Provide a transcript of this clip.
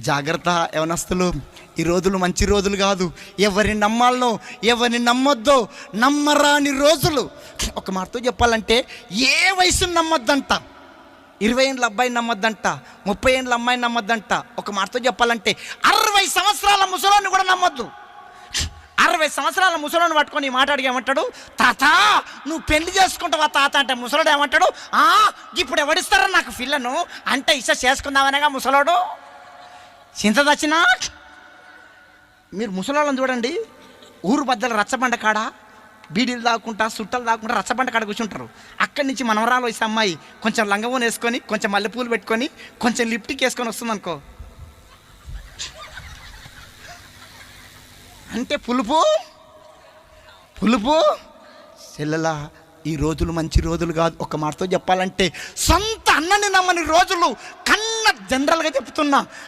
జాగ్రత్త యవనస్తులు, ఈ రోజులు మంచి రోజులు కాదు. ఎవరిని నమ్మాలనో ఎవరిని నమ్మొద్దో నమ్మరాని రోజులు. ఒక మాటతో చెప్పాలంటే ఏ వయసుని నమ్మొద్దంట. 20 ఏళ్ళ అబ్బాయిని నమ్మొద్దంట, 30 ఏళ్ళ అమ్మాయిని నమ్మొద్దంట. ఒక మాటతో చెప్పాలంటే 60 సంవత్సరాల ముసలోని కూడా నమ్మొద్దు. 60 సంవత్సరాల ముసలోని పట్టుకొని ఈ మాట అడిగేమంటాడు, తాత నువ్వు పెళ్లి చేసుకుంటావా తాత అంటే ముసలోడు ఏమంటాడు, ఇప్పుడు ఎవడిస్తారా నాకు పిల్లను అంటే ఇష్ట చేసుకుందామనేగా ముసలోడు. చింత దచ్చినా మీరు ముసలోళ్ళని చూడండి, ఊరు బద్దలు రచ్చబండ కాడ బీడీలు దాక్కుంటా సుట్టలు దాక్కుంటా రచ్చబండ కాడ కూర్చుంటారు. అక్కడి నుంచి మనవరాలు వేసే అమ్మాయి కొంచెం లంగవోని వేసుకొని కొంచెం మల్లెపూలు పెట్టుకొని కొంచెం లిప్టిక్ వేసుకొని వస్తుంది అనుకో, అంటే పులుపు చెల్లెలా ఈ రోజులు మంచి రోజులు కాదు. ఒక మాటతో చెప్పాలంటే సొంత అన్నని నమ్మని రోజులు. జనరల్గా చెప్తున్నా,